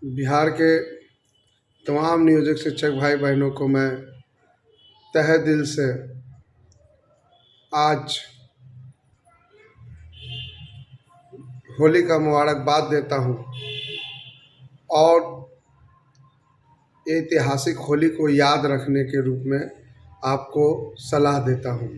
बिहार के तमाम नियोजक शिक्षक भाई बहनों को मैं तहे दिल से आज होली का मुबारकबाद देता हूं और ऐतिहासिक होली को याद रखने के रूप में आपको सलाह देता हूं।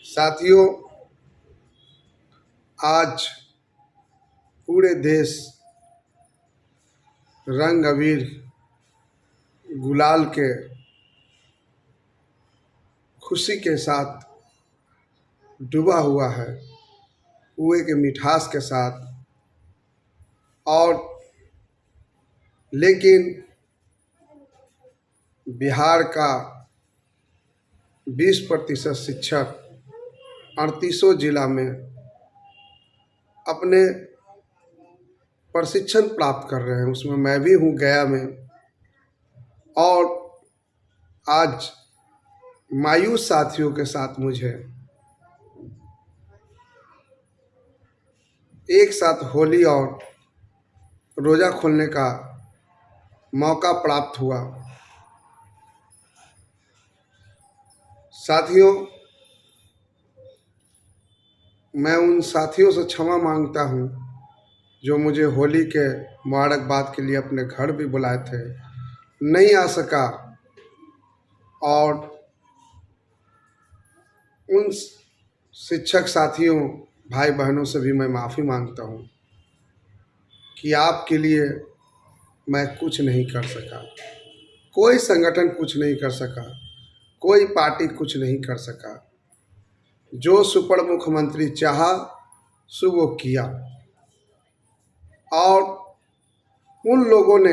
साथियों, आज पूरे देश रंग अबीर गुलाल के खुशी के साथ डूबा हुआ है, कुएं के मिठास के साथ। और लेकिन बिहार का 20% शिक्षक 38 जिला में अपने प्रशिक्षण प्राप्त कर रहे हैं, उसमें मैं भी हूँ गया में। और आज मायूस साथियों के साथ मुझे एक साथ होली और रोज़ा खोलने का मौका प्राप्त हुआ। साथियों, मैं उन साथियों से क्षमा मांगता हूँ जो मुझे होली के मुबारकबाद के लिए अपने घर भी बुलाए थे, नहीं आ सका। और उन शिक्षक साथियों भाई बहनों से भी मैं माफ़ी मांगता हूँ कि आपके लिए मैं कुछ नहीं कर सका, कोई संगठन कुछ नहीं कर सका, कोई पार्टी कुछ नहीं कर सका। जो सुपर मुख्यमंत्री चाहा सो वो किया। और उन लोगों ने,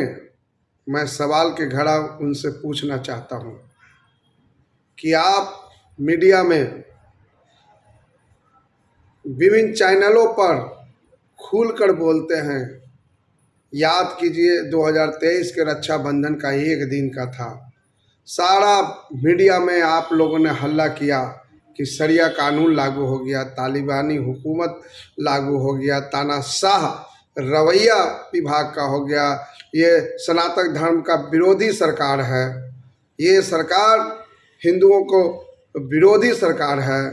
मैं सवाल के घड़ा उनसे पूछना चाहता हूँ कि आप मीडिया में विभिन्न चैनलों पर खुलकर बोलते हैं। याद कीजिए 2023 के रक्षाबंधन का एक दिन का था, सारा मीडिया में आप लोगों ने हल्ला किया कि शरिया कानून लागू हो गया, तालिबानी हुकूमत लागू हो गया, तानाशाह रवैया विभाग का हो गया, ये सनातन धर्म का विरोधी सरकार है, ये सरकार हिंदुओं को विरोधी सरकार है,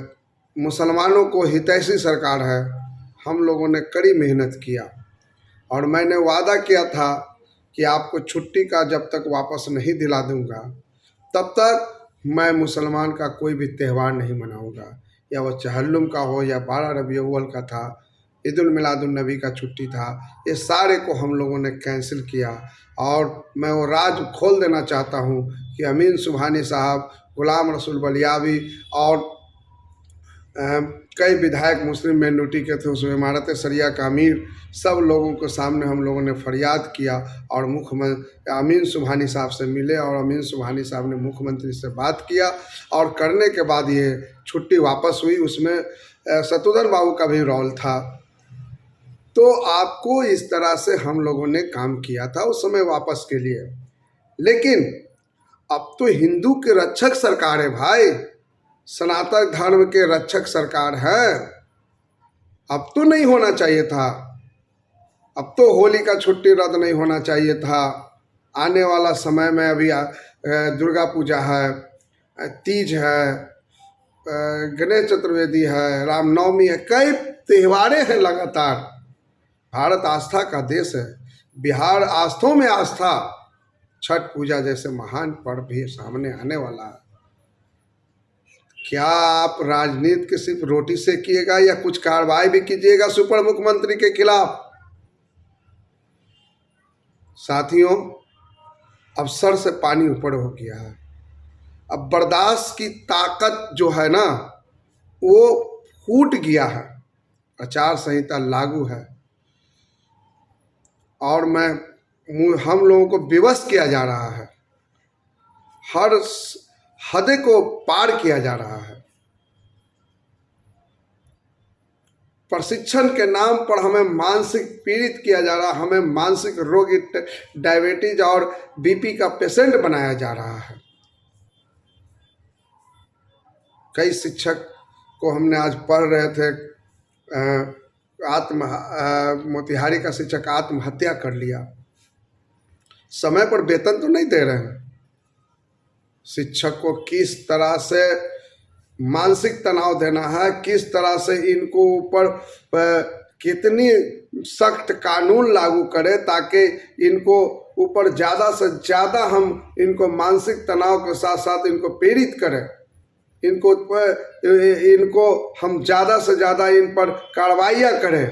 मुसलमानों को हितैषी सरकार है। हम लोगों ने कड़ी मेहनत किया और मैंने वादा किया था कि आपको छुट्टी का जब तक वापस नहीं दिला दूंगा तब तक मैं मुसलमान का कोई भी त्यौहार नहीं मनाऊंगा, या वह चहल्लुम का हो या 12 रबीउल अव्वल का था, ईदुल मिलादुन नबी का छुट्टी था, ये सारे को हम लोगों ने कैंसिल किया। और मैं वो राज खोल देना चाहता हूँ कि अमीन सुबहानी साहब, गुलाम रसूल बलियावी और कई विधायक मुस्लिम माइनॉरिटी के थे, उसमें इमारत शरिया का अमीर, सब लोगों के सामने हम लोगों ने फरियाद किया और मुख्यमंत्री अमीन सुबहानी साहब से मिले और अमीन सुबहानी साहब ने मुख्यमंत्री से बात किया और करने के बाद ये छुट्टी वापस हुई। उसमें शत्रुघ्न बाबू का भी रोल था। तो आपको इस तरह से हम लोगों ने काम किया था उस समय वापस के लिए। लेकिन अब तो हिंदू के रक्षक सरकार है भाई, सनातन धर्म के रक्षक सरकार है। अब तो नहीं होना चाहिए था, अब तो होली का छुट्टी रद्द नहीं होना चाहिए था। आने वाला समय में अभी दुर्गा पूजा है, तीज है, गणेश चतुर्वेदी है, रामनवमी है, कई त्योहारें हैं लगातार। भारत आस्था का देश है, बिहार आस्थों में आस्था, छठ पूजा जैसे महान पर्व भी सामने आने वाला है। क्या आप राजनीति के सिर्फ रोटी सेकिएगा या कुछ कार्रवाई भी कीजिएगा सुपर मुख्यमंत्री के खिलाफ? साथियों, अब सर से पानी ऊपर हो गया है। अब बर्दाश्त की ताकत जो है ना वो फूट गया है। आचार संहिता लागू है और हम लोगों को विवश किया जा रहा है, हर हद को पार किया जा रहा है। प्रशिक्षण के नाम पर हमें मानसिक पीड़ित किया जा रहा है, हमें मानसिक रोगी, डायबिटीज और बीपी का पेशेंट बनाया जा रहा है। कई शिक्षक को हमने आज पढ़ रहे थे मोतिहारी का शिक्षक आत्महत्या कर लिया। समय पर वेतन तो नहीं दे रहे हैं। शिक्षक को किस तरह से मानसिक तनाव देना है, किस तरह से इनको ऊपर कितनी सख्त कानून लागू करे ताकि इनको ऊपर ज़्यादा से ज़्यादा हम इनको मानसिक तनाव के साथ साथ इनको प्रेरित करें, इनको हम ज़्यादा से ज़्यादा इन पर कार्रवाइयाँ करें।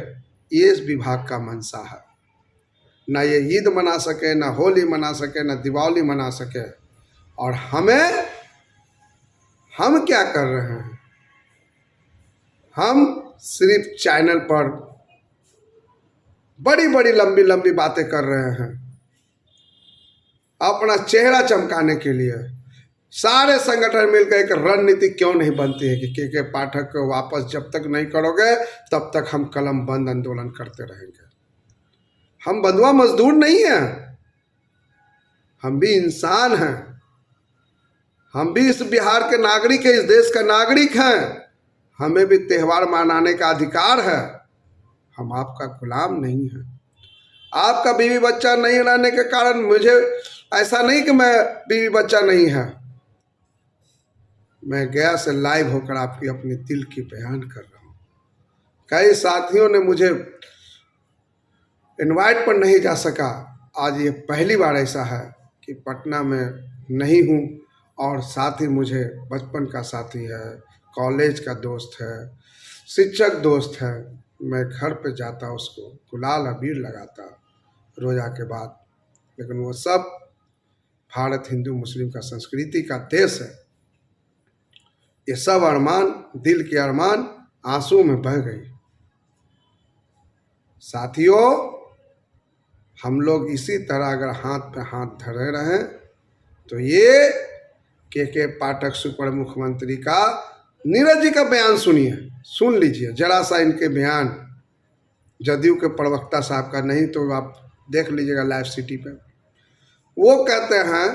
ये इस विभाग का मंशा है। ना ये ईद मना सके, ना होली मना सके, ना दिवाली मना सके। और हम क्या कर रहे हैं? हम सिर्फ चैनल पर बड़ी बड़ी लंबी लंबी बातें कर रहे हैं अपना चेहरा चमकाने के लिए। सारे संगठन मिलकर एक रणनीति क्यों नहीं बनती है कि के पाठक को वापस जब तक नहीं करोगे तब तक हम कलम बंद आंदोलन करते रहेंगे। हम बंधुआ मजदूर नहीं हैं, हम भी इंसान हैं, हम भी इस बिहार के नागरिक हैं, इस देश का नागरिक हैं। हमें भी त्यौहार मनाने का अधिकार है। हम आपका गुलाम नहीं हैं। आपका बीवी बच्चा नहीं रहने के कारण मुझे ऐसा नहीं कि मैं बीवी बच्चा नहीं है, मैं गया से लाइव होकर आपकी अपने दिल की बयान कर रहा हूँ। कई साथियों ने मुझे इनवाइट पर नहीं जा सका। आज ये पहली बार ऐसा है कि पटना में नहीं हूँ और साथी मुझे बचपन का साथी है, कॉलेज का दोस्त है, शिक्षक दोस्त है। मैं घर पे जाता, उसको गुलाल अबीर लगाता रोज़ा के बाद। लेकिन वो सब भारत हिंदू मुस्लिम का संस्कृति का देश है। ये सब अरमान, दिल के अरमान आंसू में बह गई। साथियों, हम लोग इसी तरह अगर हाथ पे हाथ धरे रहें तो ये के पाठक सुपर मुख्यमंत्री का नीरज जी का बयान सुन लीजिए जरा सा इनके बयान, जदयू के प्रवक्ता साहब का, नहीं तो आप देख लीजिएगा लाइव सिटी पे। वो कहते हैं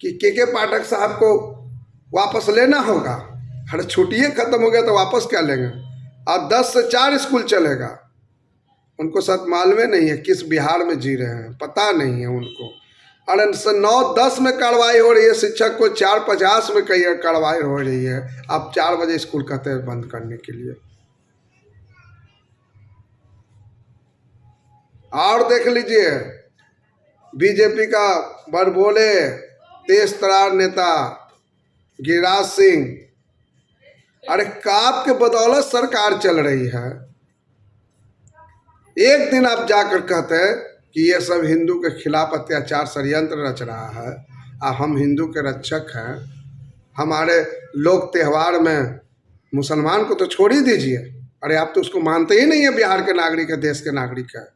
कि के पाठक साहब को वापस लेना होगा। हर छुट्टियाँ खत्म हो गया तो वापस क्या लेंगे? अब 10 से 4 स्कूल चलेगा। उनको सब मालूम नहीं है किस बिहार में जी रहे हैं, पता नहीं है उनको। और 9-10 में कार्रवाई हो रही है, शिक्षक को 4:50 में कई कार्रवाई हो रही है। अब 4 बजे स्कूल कहते हैं बंद करने के लिए। और देख लीजिए बीजेपी का बड़बोले तेज तरार नेता गिरिराज सिंह, अरे काप के बदौलत सरकार चल रही है। एक दिन आप जाकर कहते हैं कि ये सब हिंदू के खिलाफ अत्याचार षड्यंत्र रच रहा है, हम हिंदू के रक्षक हैं, हमारे लोग त्यौहार में मुसलमान को तो छोड़ ही दीजिए। अरे आप तो उसको मानते ही नहीं है, बिहार के नागरिक है, देश के नागरिक है।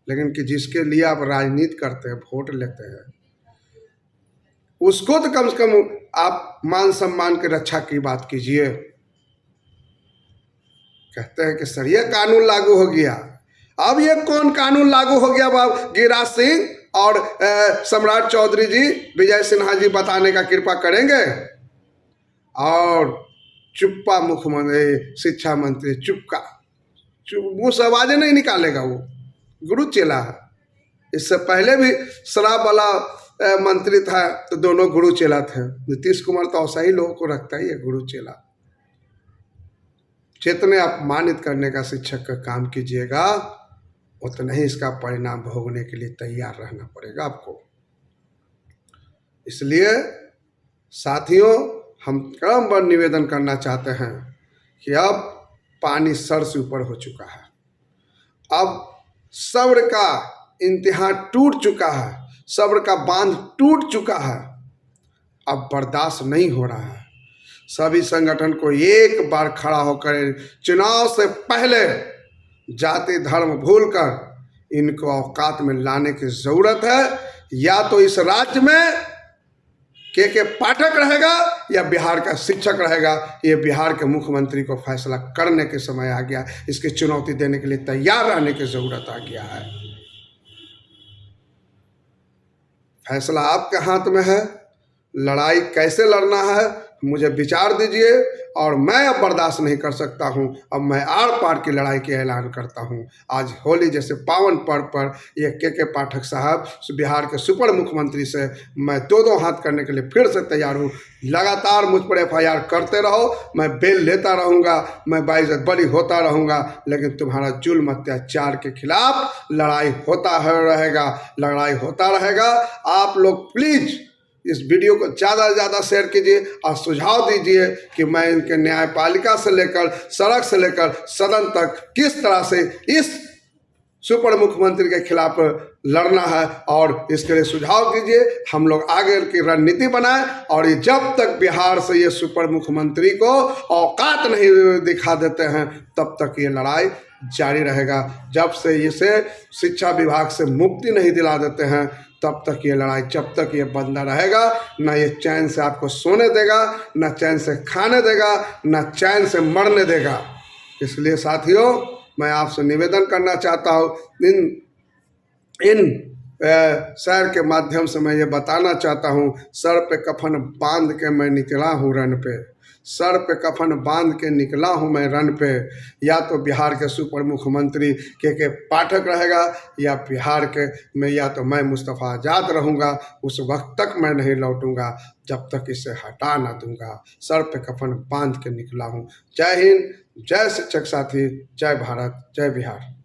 लेकिन कि जिसके लिए आप राजनीति करते हैं, वोट लेते हैं, उसको तो कम से कम आप मान सम्मान की रक्षा की बात कीजिए। कहते हैं कि सरिया कानून लागू हो गया। अब ये कौन कानून लागू हो गया? बाब गिरिराज सिंह और सम्राट चौधरी जी, विजय सिन्हा जी बताने का कृपा करेंगे। और चुप्पा मुख्यमंत्री, शिक्षा मंत्री चुप्पा, मुँह से आवाज़ें नहीं निकालेगा, वो गुरु चेला है। इससे पहले भी शराब वाला मंत्री था तो दोनों गुरु चेला थे। नीतीश कुमार तो ऐसा ही लोगों को रखता ही है, गुरु चेला। जितने अपमानित करने का शिक्षक का काम कीजिएगा उतना ही इसका परिणाम भोगने के लिए तैयार रहना पड़ेगा आपको। इसलिए साथियों, हम क्रमबद्ध निवेदन करना चाहते हैं कि अब पानी सर से ऊपर हो चुका है। अब सब्र का इंतहा टूट चुका है, सब्र का बांध टूट चुका है। अब बर्दाश्त नहीं हो रहा है। सभी संगठन को एक बार खड़ा होकर चुनाव से पहले जाति धर्म भूलकर इनको औकात में लाने की जरूरत है। या तो इस राज्य में के पाठक रहेगा या बिहार का शिक्षक रहेगा। ये बिहार के मुख्यमंत्री को फैसला करने के समय आ गया। इसकी चुनौती देने के लिए तैयार रहने की जरूरत आ गया है। फैसला आपके हाथ में है। लड़ाई कैसे लड़ना है मुझे विचार दीजिए और मैं अब बर्दाश्त नहीं कर सकता हूं। अब मैं आर पार की लड़ाई के ऐलान करता हूं। आज होली जैसे पावन पर्व पर ये के पाठक साहब बिहार के सुपर मुख्यमंत्री से मैं दो हाथ करने के लिए फिर से तैयार हूं। लगातार मुझ पर FIR करते रहो, मैं बेल लेता रहूँगा, मैं बाइज्जत बरी होता रहूँगा, लेकिन तुम्हारा जुल्म अत्याचार के खिलाफ लड़ाई होता रहेगा, लड़ाई होता रहेगा। आप लोग प्लीज़ इस वीडियो को ज़्यादा से ज़्यादा शेयर कीजिए और सुझाव दीजिए कि मैं इनके न्यायपालिका से लेकर सड़क से लेकर सदन तक किस तरह से इस सुपर मुख्यमंत्री के खिलाफ लड़ना है, और इसके लिए सुझाव दीजिए। हम लोग आगे की रणनीति बनाएं और ये जब तक बिहार से ये सुपर मुख्यमंत्री को औकात नहीं दिखा देते हैं तब तक ये लड़ाई जारी रहेगा। जब से इसे शिक्षा विभाग से मुक्ति नहीं दिला देते हैं तब तक ये लड़ाई, जब तक ये बंदा रहेगा, ना ये चैन से आपको सोने देगा, ना चैन से खाने देगा, ना चैन से मरने देगा। इसलिए साथियों, मैं आपसे निवेदन करना चाहता हूँ, इन शहर के माध्यम से मैं ये बताना चाहता हूँ, सर पे कफन बांध के मैं निकला हूँ रन पे, सर पे कफन बांध के निकला हूँ मैं रन पे। या तो बिहार के सुपर मुख्यमंत्री के पाठक रहेगा, या बिहार के में या तो मैं मुस्तफ़ा आज़ाद रहूँगा। उस वक्त तक मैं नहीं लौटूंगा जब तक इसे हटा ना दूंगा। सर पे कफन बांध के निकला हूँ। जय हिंद, जय शिक्षक साथी, जय भारत, जय बिहार।